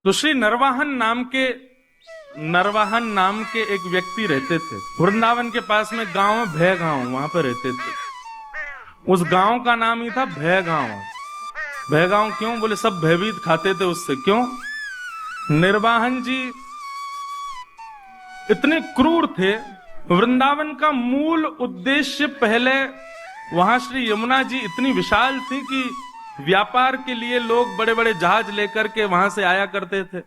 तो श्री नरवाहन नाम के एक व्यक्ति रहते थे वृंदावन के पास में। गांव भय गांव, वहां पर रहते थे। उस गांव का नाम ही था भय गांव। भय गांव क्यों? बोले सब भयभीत खाते थे उससे। क्यों? निर्वाहन जी इतने क्रूर थे। वृंदावन का मूल उद्देश्य पहले, वहां श्री यमुना जी इतनी विशाल थी कि व्यापार के लिए लोग बड़े बड़े जहाज लेकर के वहां से आया करते थे।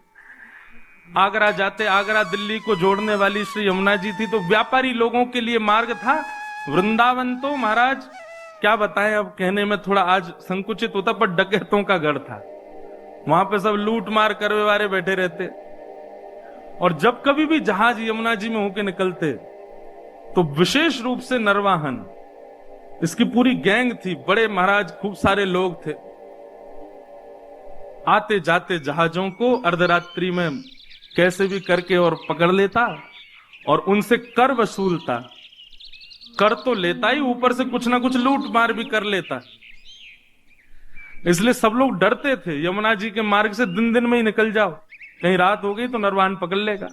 आगरा जाते, आगरा दिल्ली को जोड़ने वाली श्री यमुना जी थी, तो व्यापारी लोगों के लिए मार्ग था। वृंदावन तो महाराज क्या बताएं, अब कहने में थोड़ा आज संकुचित होता, पर डकैतों का गढ़ था। वहां पे सब लूट मार करवे वाले बैठे रहते। और जब कभी भी जहाज यमुना जी में होके निकलते तो विशेष रूप से नरवाहन, इसकी पूरी गैंग थी, बड़े महाराज खूब सारे लोग थे, आते जाते जहाजों को अर्धरात्रि में कैसे भी करके और पकड़ लेता और उनसे कर वसूलता। कर तो लेता ही, ऊपर से कुछ ना कुछ लूट मार भी कर लेता। इसलिए सब लोग डरते थे यमुना जी के मार्ग से। दिन दिन में ही निकल जाओ, कहीं रात हो गई तो नरवाहन पकड़ लेगा।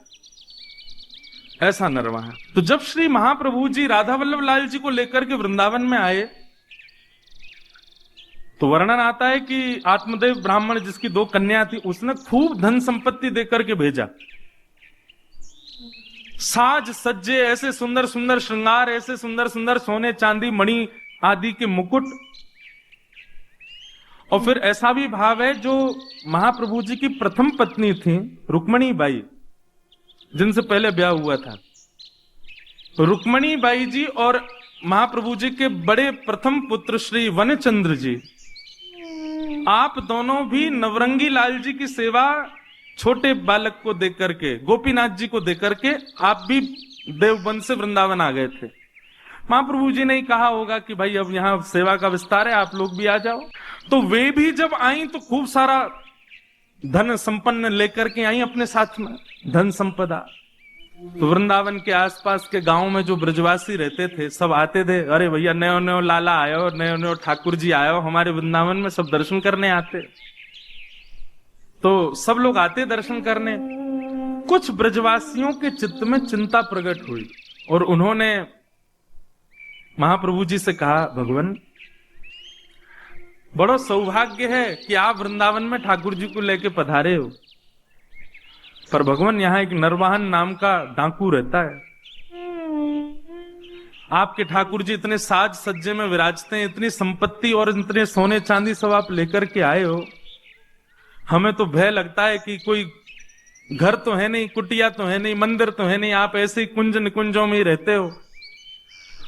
ऐसा नरवाहन। तो जब श्री महाप्रभु जी राधा वल्लभ लाल जी को लेकर के वृंदावन में आए तो वर्णन आता है कि आत्मदेव ब्राह्मण, जिसकी 2 कन्या थी, उसने खूब धन संपत्ति देकर के भेजा। साज सज्जे, ऐसे सुंदर सुंदर श्रृंगार, ऐसे सुंदर सुंदर सोने चांदी मणि आदि के मुकुट। और फिर ऐसा भी भाव है, जो महाप्रभु जी की प्रथम पत्नी थी रुक्मणी बाई, जिनसे पहले ब्याह हुआ था, रुक्मणी बाई जी और महाप्रभु जी के बड़े प्रथम पुत्र श्री वनचंद्र जी, आप दोनों भी नवरंगी लाल जी की सेवा छोटे बालक को देकर के, गोपीनाथ जी को देकर के, आप भी देवबंद से वृंदावन आ गए थे। महाप्रभु जी ने ही कहा होगा कि भाई अब यहां सेवा का विस्तार है, आप लोग भी आ जाओ। तो वे भी जब आई तो खूब सारा धन संपन्न लेकर के आई अपने साथ में, धन संपदा। तो वृंदावन के आसपास के गांव में जो ब्रजवासी रहते थे सब आते थे, अरे भैया नयो नयो लाला आयो, नयो नयो ठाकुर जी आयो, हमारे वृंदावन में सब दर्शन करने आते। तो सब लोग आते दर्शन करने। कुछ ब्रजवासियों के चित्त में चिंता प्रकट हुई और उन्होंने महाप्रभु जी से कहा, भगवान बड़ा सौभाग्य है कि आप वृंदावन में ठाकुर जी को लेके पधारे हो, पर भगवान यहां एक नरवाहन नाम का डाकू रहता है। आपके ठाकुर जी इतने साज सज्जे में विराजते हैं, इतनी संपत्ति और इतने सोने चांदी सब आप लेकर के आए हो, हमें तो भय लगता है कि कोई घर तो है नहीं, कुटिया तो है नहीं, मंदिर तो है नहीं, आप ऐसे ही कुंज निकुंजों में ही रहते हो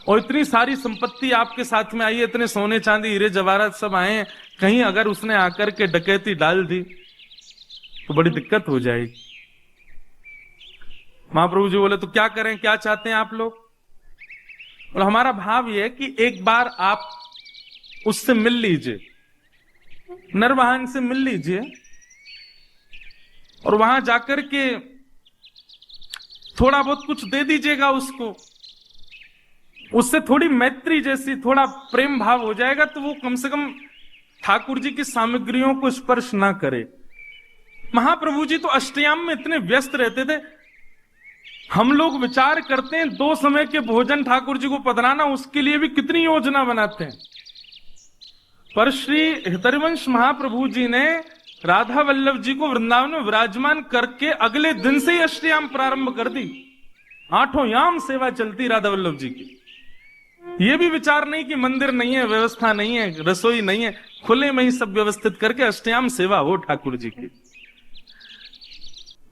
और इतनी सारी संपत्ति आपके साथ में आई है, इतने सोने चांदी हीरे जवाहरात सब आए हैं, कहीं अगर उसने आकर के डकैती डाल दी तो बड़ी दिक्कत हो जाएगी। महाप्रभु जी बोले, तो क्या करें, क्या चाहते हैं आप लोग? और हमारा भाव यह है कि एक बार आप उससे मिल लीजिए, नरवाहन से मिल लीजिए और वहां जाकर के थोड़ा बहुत कुछ दे दीजिएगा उसको। उससे थोड़ी मैत्री जैसी, थोड़ा प्रेम भाव हो जाएगा, तो वो कम से कम ठाकुर जी की सामग्रियों को स्पर्श ना करे। महाप्रभु जी तो अष्टयाम में इतने व्यस्त रहते थे, हम लोग विचार करते हैं 2 समय के भोजन ठाकुर जी को पधराना, उसके लिए भी कितनी योजना बनाते हैं। पर श्री हरिवंश महाप्रभु जी ने राधा वल्लभ जी को वृंदावन में विराजमान करके अगले दिन से ही अष्टयाम प्रारंभ कर दी। 8 याम सेवा चलती राधा वल्लभ जी की। यह भी विचार नहीं कि मंदिर नहीं है, व्यवस्था नहीं है, रसोई नहीं है, खुले में ही सब व्यवस्थित करके अष्टयाम सेवा हो ठाकुर जी की।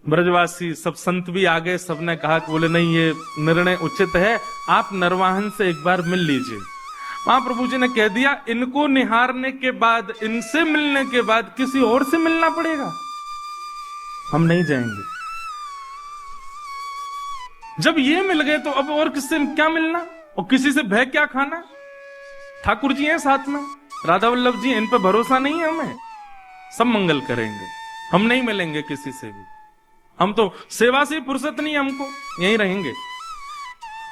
ब्रजवासी सब संत भी आ गए, सबने कहा कि बोले नहीं, ये निर्णय उचित है, आप नरवाहन से एक बार मिल लीजिए। महाप्रभु जी ने कह दिया, इनको निहारने के बाद, इनसे मिलने के बाद किसी और से मिलना पड़ेगा, हम नहीं जाएंगे। जब ये मिल गए तो अब और किससे क्या मिलना और किसी से भय क्या खाना? ठाकुर जी हैं साथ में, राधा वल्लभ जी, इन पर भरोसा नहीं है हमें, सब मंगल करेंगे, हम नहीं मिलेंगे किसी से भी, हम तो सेवा से फुर्सत नहीं, हमको यहीं रहेंगे।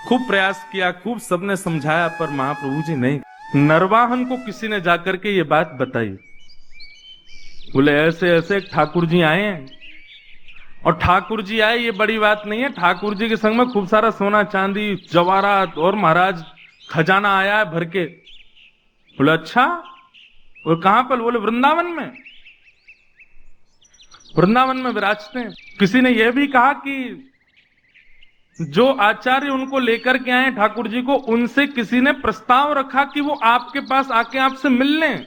खूब प्रयास किया, खूब सबने समझाया, पर महाप्रभु जी नहीं। नरवाहन को किसी ने जाकर के ये बात बताई, बोले ऐसे ऐसे ठाकुर जी आए हैं और ठाकुर जी आए, ये बड़ी बात नहीं है। ठाकुर जी के संग में खूब सारा सोना चांदी जवाहरात और महाराज खजाना आया है भर के। बोले अच्छा, और कहां पर? बोले वृंदावन में, वृंदावन में विराजते हैं। किसी ने यह भी कहा कि जो आचार्य उनको लेकर के आए ठाकुर जी को, उनसे किसी ने प्रस्ताव रखा कि वो आपके पास आके आपसे मिल लें,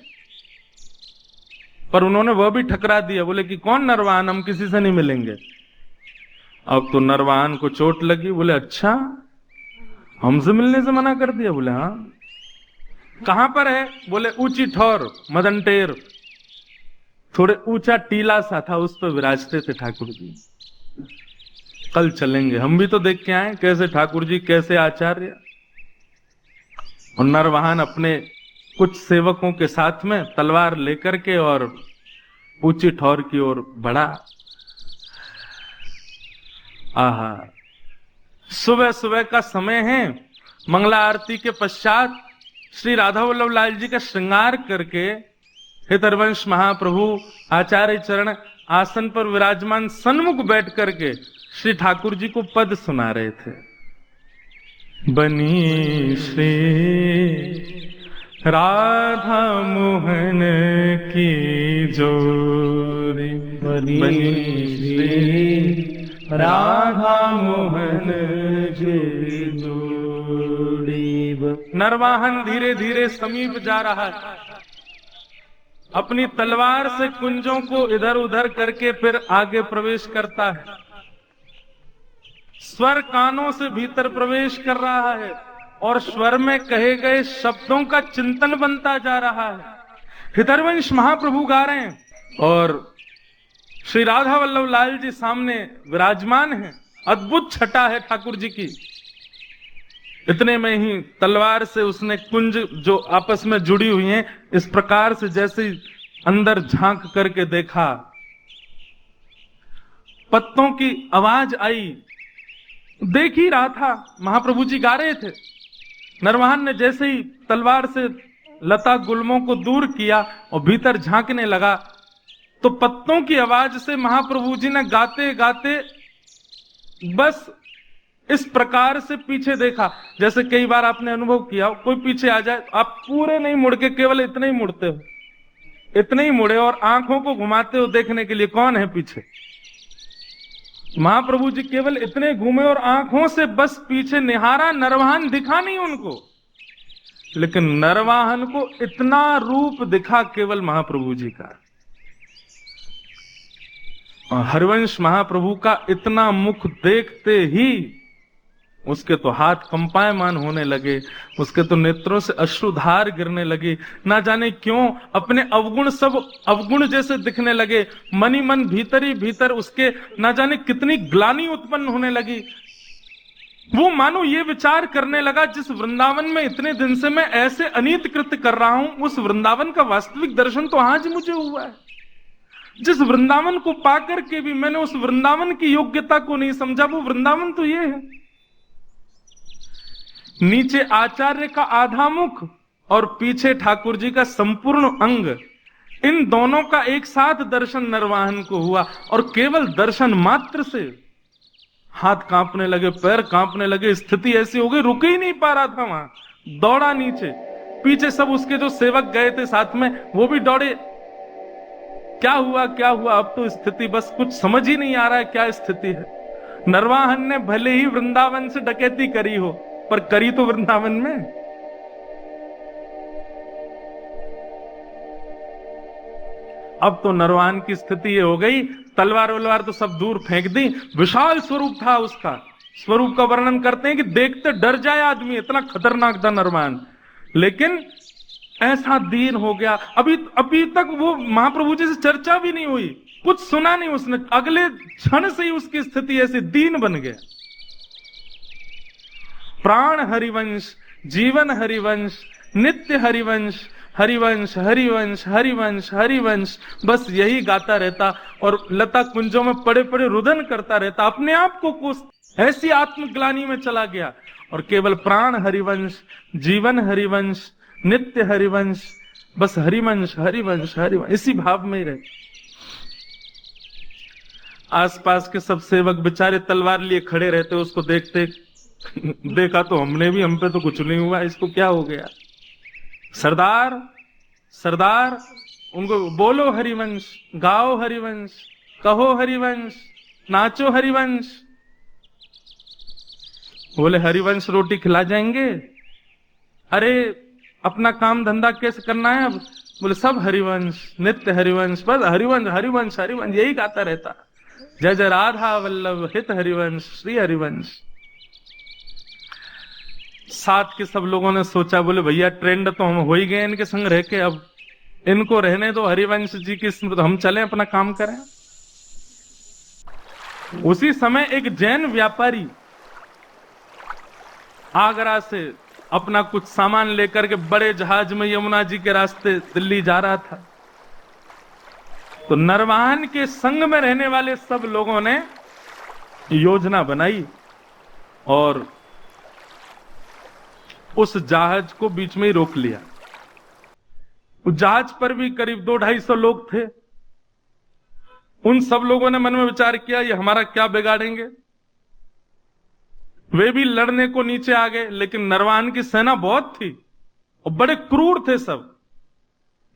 पर उन्होंने वह भी ठकरा दिया। बोले कि कौन नरवाहन, हम किसी से नहीं मिलेंगे। अब तो नरवाहन को चोट लगी। बोले अच्छा, हमसे मिलने से मना कर दिया? बोले हाँ। कहां पर है? बोले ऊंची ठौर मदनटेर, थोड़े ऊंचा टीला सा था, उस पर विराजते थे ठाकुर जी। कल चलेंगे, हम भी तो देख के आए कैसे ठाकुर जी, कैसे आचार्य। और नरवाहन अपने कुछ सेवकों के साथ में तलवार लेकर के और ऊंची ठौर की ओर बढ़ा। आहा, सुबह सुबह का समय है। मंगला आरती के पश्चात श्री राधा वल्लभ लाल जी का श्रृंगार करके हितरवंश महाप्रभु आचार्य चरण आसन पर विराजमान सन्मुख बैठ करके श्री ठाकुर जी को पद सुना रहे थे। बनी श्री राधा मोहन की जोड़ी, बनी श्री राधा मोहन की जोड़ी। नरवाहन धीरे धीरे समीप जा रहा है, अपनी तलवार से कुंजों को इधर उधर करके फिर आगे प्रवेश करता है। स्वर कानों से भीतर प्रवेश कर रहा है और स्वर में कहे गए शब्दों का चिंतन बनता जा रहा है। हितरवंश महाप्रभु गा रहे हैं और श्री राधा वल्लभ लाल जी सामने विराजमान हैं। अद्भुत छटा है ठाकुर जी की। इतने में ही तलवार से उसने कुंज जो आपस में जुड़ी हुई हैं, इस प्रकार से जैसे अंदर झांक करके देखा, पत्तों की आवाज आई। देख ही रहा था, महाप्रभु जी गा रहे थे। नरवाहन ने जैसे ही तलवार से लता गुल्मों को दूर किया और भीतर झांकने लगा, तो पत्तों की आवाज से महाप्रभु जी ने गाते गाते बस इस प्रकार से पीछे देखा। जैसे कई बार आपने अनुभव किया, कोई पीछे आ जाए, आप पूरे नहीं मुड़ के केवल इतने ही मुड़ते हो, इतने ही मुड़े और आंखों को घुमाते हो देखने के लिए कौन है पीछे। महाप्रभु जी केवल इतने घूमे और आंखों से बस पीछे निहारा, नरवाहन दिखा नहीं उनको, लेकिन नरवाहन को इतना रूप दिखा केवल महाप्रभु जी का। हरिवंश महाप्रभु का इतना मुख देखते ही उसके तो हाथ कंपायमान होने लगे, उसके तो नेत्रों से अश्रुधार गिरने लगे। ना जाने क्यों अपने अवगुण सब अवगुण जैसे दिखने लगे। मनी मन भीतर ही भीतर उसके ना जाने कितनी ग्लानि उत्पन्न होने लगी। वो मानो ये विचार करने लगा, जिस वृंदावन में इतने दिन से मैं ऐसे अनीत कृत्य कर रहा हूं, उस वृंदावन का वास्तविक दर्शन तो आज मुझे हुआ है। जिस वृंदावन को पाकर के भी मैंने उस वृंदावन की योग्यता को नहीं समझा, वो वृंदावन तो ये है। नीचे आचार्य का आधा मुख और पीछे ठाकुर जी का संपूर्ण अंग, इन दोनों का एक साथ दर्शन नरवाहन को हुआ। और केवल दर्शन मात्र से हाथ कांपने लगे, पैर कांपने लगे, स्थिति ऐसी हो गई रुक ही नहीं पा रहा था वहां, दौड़ा नीचे। पीछे सब उसके जो सेवक गए थे साथ में, वो भी दौड़े। क्या हुआ क्या हुआ, अब तो स्थिति बस कुछ समझ ही नहीं आ रहा है क्या स्थिति है। नरवाहन ने भले ही वृंदावन से डकैती करी हो, पर करी तो वृंदावन में। अब तो नरवाहन की स्थिति ये हो गई, तलवार वलवार तो सब दूर फेंक दी। विशाल स्वरूप था उसका, स्वरूप का वर्णन करते हैं कि देखते डर जाए आदमी, इतना खतरनाक था नरवाहन। लेकिन ऐसा दीन हो गया, अभी तक वो महाप्रभु जी से चर्चा भी नहीं हुई, कुछ सुना नहीं उसने, अगले क्षण से ही उसकी स्थिति ऐसी दीन बन गया। प्राण हरिवंश, जीवन हरिवंश, नित्य हरिवंश, हरिवंश हरिवंश हरिवंश हरिवंश, बस यही गाता रहता और लता कुंजों में पड़े पड़े रुदन करता रहता, अपने आप को कुछ ऐसी आत्मग्लानि में चला गया। और केवल प्राण हरिवंश, जीवन हरिवंश, नित्य हरिवंश, बस हरिवंश हरिवंश हरिवंश, इसी भाव में ही रहे। आसपास के सब सेवक बेचारे तलवार लिए खड़े रहते, उसको देखते। देखा तो हमने भी, हम पे तो कुछ नहीं हुआ, इसको क्या हो गया। सरदार सरदार, उनको बोलो हरिवंश, गाओ हरिवंश, कहो हरिवंश, नाचो हरिवंश। बोले हरिवंश रोटी खिला जाएंगे? अरे अपना काम धंधा कैसे करना है अब? बोले सब हरिवंश, नित्य हरिवंश, बस हरिवंश हरिवंश हरिवंश यही गाता रहता। जय जय राधा वल्लभ हित हरिवंश, श्री हरिवंश। साथ के सब लोगों ने सोचा, बोले भैया ट्रेंड तो हम हो ही गए इनके संग रह के, अब इनको रहने दो, हरिवंश जी की स्मृति, हम चलें अपना काम करें। उसी समय एक जैन व्यापारी आगरा से अपना कुछ सामान लेकर के बड़े जहाज में यमुना जी के रास्ते दिल्ली जा रहा था। तो नरवाहन के संग में रहने वाले सब लोगों ने योजना बनाई और उस जहाज को बीच में ही रोक लिया। उस जहाज पर भी करीब 200-250 लोग थे। उन सब लोगों ने मन में विचार किया, ये हमारा क्या बिगाड़ेंगे। वे भी लड़ने को नीचे आ गए, लेकिन नरवाहन की सेना बहुत थी और बड़े क्रूर थे सब।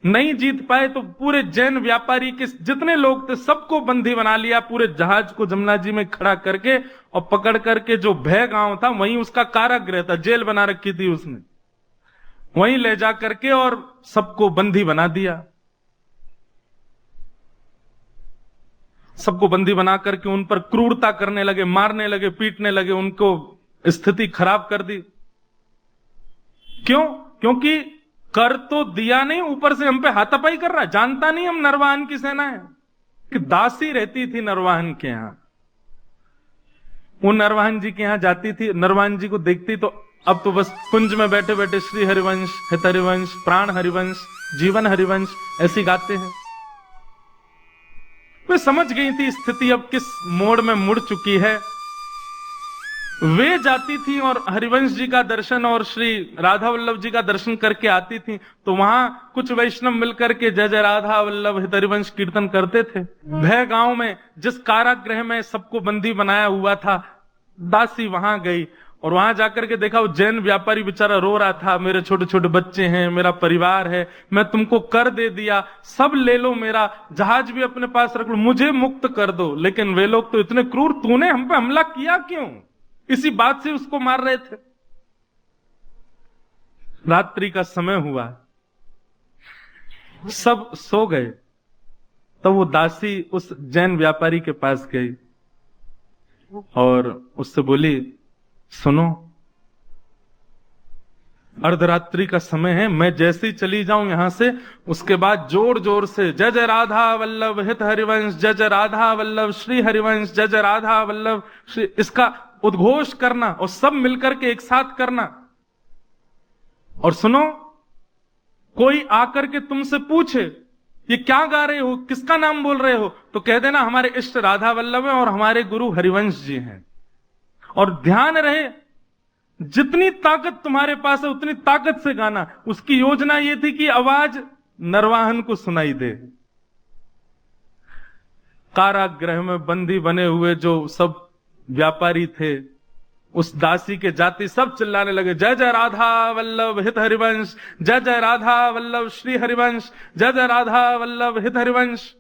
नहीं जीत पाए तो पूरे जैन व्यापारी के जितने लोग थे सबको बंदी बना लिया। पूरे जहाज को जमुना जी में खड़ा करके और पकड़ करके जो भय गांव था वहीं उसका कारागृह था, जेल बना रखी थी उसने, वहीं ले जा करके और सबको बंदी बना दिया। सबको बंदी बना करके उन पर क्रूरता करने लगे, मारने लगे, पीटने लगे, उनको स्थिति खराब कर दी। क्यों? क्योंकि कर तो दिया नहीं, ऊपर से हम पे हाथापाई कर रहा है। जानता नहीं हम नरवाहन की सेना है। कि दासी रहती थी नरवाहन के यहां, वो नरवाहन जी के यहां जाती थी, नरवाहन जी को देखती तो अब तो बस कुंज में बैठे बैठे श्री हरिवंश, हित हरिवंश, प्राण हरिवंश, जीवन हरिवंश ऐसी गाते हैं। वे समझ गई थी स्थिति अब किस मोड़ में मुड़ चुकी है। वे जाती थी और हरिवंश जी का दर्शन और श्री राधा वल्लभ जी का दर्शन करके आती थी, तो वहां कुछ वैष्णव मिलकर के जय जय राधा वल्लभ हित हरिवंश कीर्तन करते थे। भय गांव में जिस कारागृह में सबको बंदी बनाया हुआ था, दासी वहां गई और वहां जाकर के देखा वो जैन व्यापारी बेचारा रो रहा था, मेरे छोटे छोटे बच्चे हैं, मेरा परिवार है, मैं तुमको कर दे दिया, सब ले लो, मेरा जहाज भी अपने पास रख लो, मुझे मुक्त कर दो। लेकिन वे लोग तो इतने क्रूर, तूने हम पे हमला किया क्यों? इसी बात से उसको मार रहे थे। रात्रि का समय हुआ, सब सो गए, तो वो दासी उस जैन व्यापारी के पास गई और उससे बोली, सुनो, अर्धरात्रि का समय है, मैं जैसे ही चली जाऊं यहां से, उसके बाद जोर जोर से जय जय राधा वल्लभ हित हरिवंश, जय जय राधा वल्लभ श्री हरिवंश, जय जय राधा वल्लभ श्री, इसका उद्घोष करना और सब मिलकर के एक साथ करना। और सुनो, कोई आकर के तुमसे पूछे ये क्या गा रहे हो, किसका नाम बोल रहे हो, तो कह देना हमारे इष्ट राधा वल्लभ हैं और हमारे गुरु हरिवंश जी हैं। और ध्यान रहे, जितनी ताकत तुम्हारे पास है उतनी ताकत से गाना। उसकी योजना ये थी कि आवाज नरवाहन को सुनाई दे। कारागृह में बंदी बने हुए जो सब व्यापारी थे, उस दासी के जाति सब चिल्लाने लगे, जय जय राधा वल्लभ हित हरिवंश, जय जय राधा वल्लभ श्री हरिवंश, जय जय राधा वल्लभ हित हरिवंश।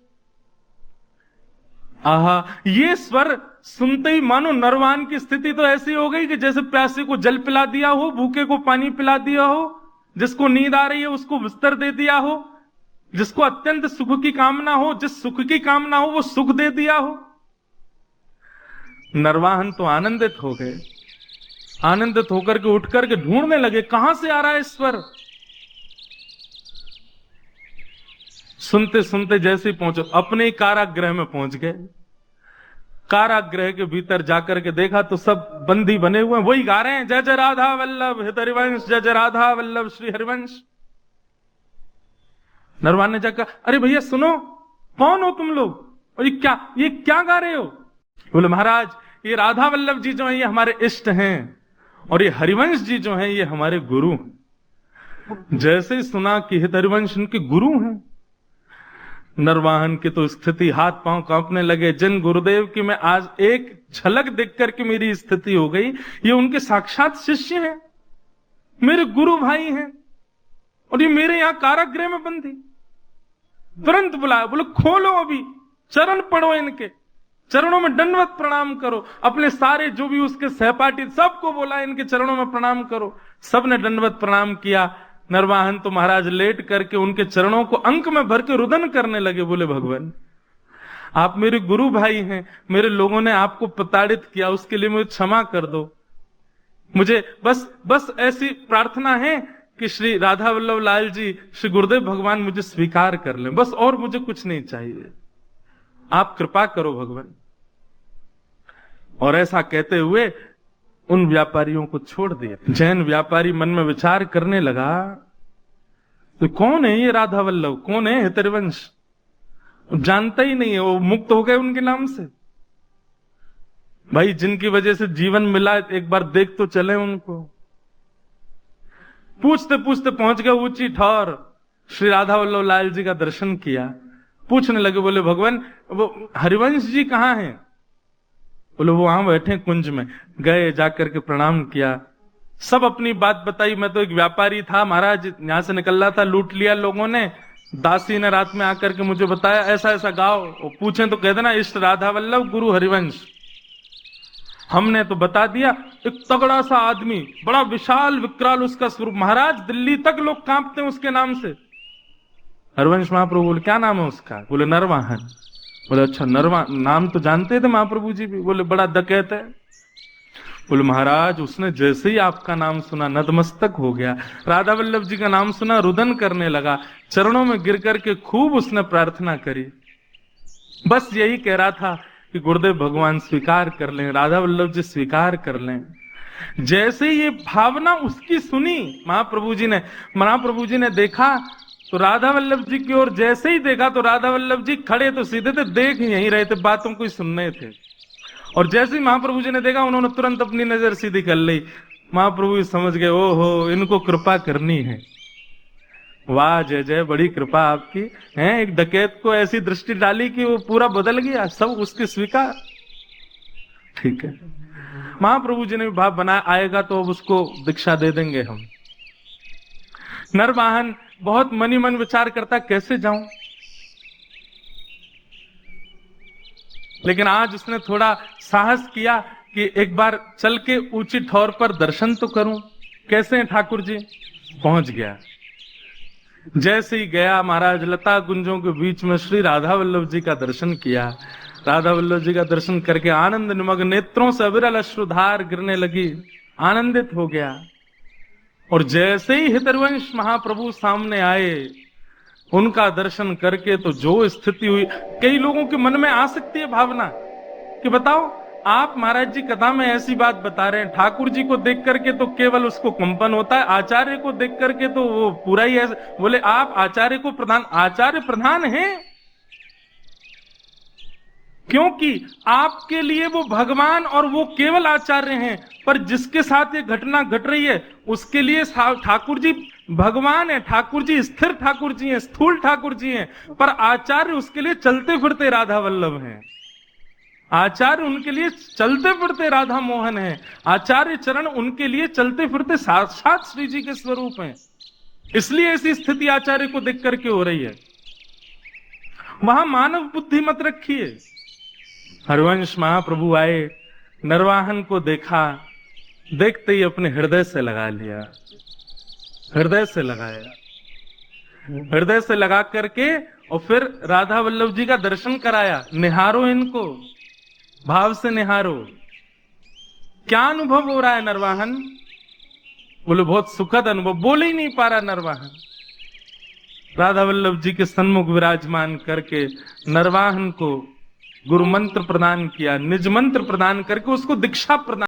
आहा, ये स्वर सुनते ही मानो नरवाहन की स्थिति तो ऐसी हो गई कि जैसे प्यासे को जल पिला दिया हो, भूखे को पानी पिला दिया हो, जिसको नींद आ रही है उसको बिस्तर दे दिया हो, जिसको अत्यंत सुख की कामना हो, जिस सुख की कामना हो वो सुख दे दिया हो। नरवाहन तो आनंदित हो गए, आनंदित होकर के उठ करके ढूंढने लगे कहां से आ रहा है स्वर। सुनते सुनते जैसे ही पहुंचे, अपने ही कारागृह में पहुंच गए। कारागृह के भीतर जाकर के देखा तो सब बंदी बने हुए हैं, वही गा रहे हैं, जय जय राधा वल्लभ हित हरिवंश, जय जय राधा वल्लभ श्री हरिवंश। नरवाहन ने जाकर, अरे भैया सुनो, कौन हो तुम लोग और ये क्या गा रहे हो? बोले महाराज, ये राधा वल्लभ जी जो हैं ये हमारे इष्ट हैं और ये हरिवंश जी जो हैं ये हमारे गुरु हैं। जैसे ही सुना कि हित हरिवंश उनके गुरु हैं, नरवाहन की तो स्थिति, हाथ पांव कांपने लगे। जिन गुरुदेव की मैं आज एक झलक देख करके मेरी स्थिति हो गई, ये उनके साक्षात शिष्य हैं, मेरे गुरु भाई हैं, और ये मेरे यहां कारागृह में बंदी। तुरंत बुलाया, बोले खोलो, अभी चरण पढ़ो, इनके चरणों में दंडवत प्रणाम करो। अपने सारे जो भी उसके सहपाठी सबको बोला, इनके चरणों में प्रणाम करो। सबने दंडवत प्रणाम किया। नरवाहन तो महाराज लेट करके उनके चरणों को अंक में भर के रुदन करने लगे। बोले भगवान, आप मेरे गुरु भाई हैं, मेरे लोगों ने आपको प्रताड़ित किया, उसके लिए मुझे क्षमा कर दो। मुझे बस ऐसी प्रार्थना है कि श्री राधा वल्लभ लाल जी, श्री गुरुदेव भगवान मुझे स्वीकार कर लें, बस, और मुझे कुछ नहीं चाहिए, आप कृपा करो भगवान। और ऐसा कहते हुए उन व्यापारियों को छोड़ दिया। जैन व्यापारी मन में विचार करने लगा, तो कौन है ये राधा वल्लभ, कौन है हितरवंश? जानता ही नहीं है, वो मुक्त हो गए उनके नाम से। भाई जिनकी वजह से जीवन मिला, एक बार देख तो चले उनको। पूछते पूछते पहुंच गए ऊंची ठौर, श्री राधा वल्लभ लाल जी का दर्शन किया। पूछने लगे, बोले भगवान वो हरिवंश जी कहाँ हैं? बोले वो वहां बैठे कुंज में। गए, जाकर के प्रणाम किया, सब अपनी बात बताई। मैं तो एक व्यापारी था महाराज, यहां से निकल रहा था, लूट लिया लोगों ने। दासी ने रात में आकर के मुझे बताया ऐसा ऐसा गाओ, पूछे तो कह देना इष्ट राधा वल्लभ गुरु हरिवंश। हमने तो बता दिया। एक तगड़ा सा आदमी, बड़ा विशाल विकराल उसका स्वरूप, महाराज दिल्ली तक लोग कांपते हैं उसके नाम से। हरिवंश महाप्रभु बोले क्या नाम है उसका? बोले नरवाहन। बोले अच्छा नरवाहन, नाम तो जानते थे महाप्रभु जी भी। बोले बड़ा डकैत है। बोले महाराज उसने जैसे ही आपका नाम सुना नतमस्तक हो गया, राधा वल्लभ जी का नाम सुना रुदन करने लगा, चरणों में गिर करके खूब उसने प्रार्थना करी। बस यही कह रहा था कि गुरुदेव भगवान स्वीकार कर लें, राधा वल्लभ जी स्वीकार कर लें। जैसे ये भावना उसकी सुनी महाप्रभु जी ने देखा तो राधा वल्लभ जी की ओर जैसे ही देखा तो राधा वल्लभ जी खड़े तो सीधे थे, देख यहीं रहे थे, बातों को ही सुनने थे। और जैसे ही महाप्रभु जी ने देखा, उन्होंने तुरंत अपनी नजर सीधी कर ली। महाप्रभु समझ गए, ओहो इनको कृपा करनी है। वाह जय जय, बड़ी कृपा आपकी है। एक डकैत को ऐसी दृष्टि डाली कि वो पूरा बदल गया, सब उसके स्वीकार। ठीक है, महाप्रभु जी ने भी भाव बनाया, आएगा तो अब उसको दीक्षा दे देंगे हम। नरवाहन बहुत मनी मन विचार करता कैसे जाऊं, लेकिन आज उसने थोड़ा साहस किया कि एक बार चल के ऊंची ठौर पर दर्शन तो करूं। कैसे हैं ठाकुर जी? पहुंच गया। जैसे ही गया महाराज, लता गुंजों के बीच में श्री राधा वल्लभ जी का दर्शन किया। राधा वल्लभ जी का दर्शन करके आनंद निमग्न नेत्रों से अविरल अश्रुधार गिरने लगी, आनंदित हो गया। और जैसे ही हितरवंश महाप्रभु सामने आए, उनका दर्शन करके तो जो स्थिति हुई, कई लोगों के मन में आ सकती है भावना कि बताओ आप महाराज जी कथा में ऐसी बात बता रहे हैं, ठाकुर जी को देख करके तो केवल उसको कंपन होता है, आचार्य को देख करके तो वो पूरा ही ऐसे। बोले आप आचार्य को आचार्य प्रधान हैं, क्योंकि आपके लिए वो भगवान और वो केवल आचार्य हैं, पर जिसके साथ ये घटना घट रही है उसके लिए ठाकुर जी भगवान है, ठाकुर जी स्थिर ठाकुर जी हैं, स्थूल ठाकुर जी हैं, पर आचार्य उसके लिए चलते फिरते राधा वल्लभ हैं। आचार्य उनके लिए चलते फिरते राधा मोहन है। आचार्य चरण उनके लिए चलते फिरते साक्षात श्री जी के स्वरूप हैं। इसलिए ऐसी स्थिति आचार्य को देख करके हो रही है। वहां मानव बुद्धि मत रखिए। हरिवंश महाप्रभु आए, नरवाहन को देखा, देखते ही अपने हृदय से लगा लिया, हृदय से लगाया, हृदय से लगा करके और फिर राधा वल्लभ जी का दर्शन कराया। निहारो इनको, भाव से निहारो। क्या अनुभव हो रहा है नरवाहन? बोले बहुत सुखद अनुभव। बोल ही नहीं पा रहा नरवाहन। राधा वल्लभ जी के सन्मुख विराजमान करके नरवाहन को गुरु मंत्र प्रदान किया, निज मंत्र प्रदान करके उसको दीक्षा प्रदान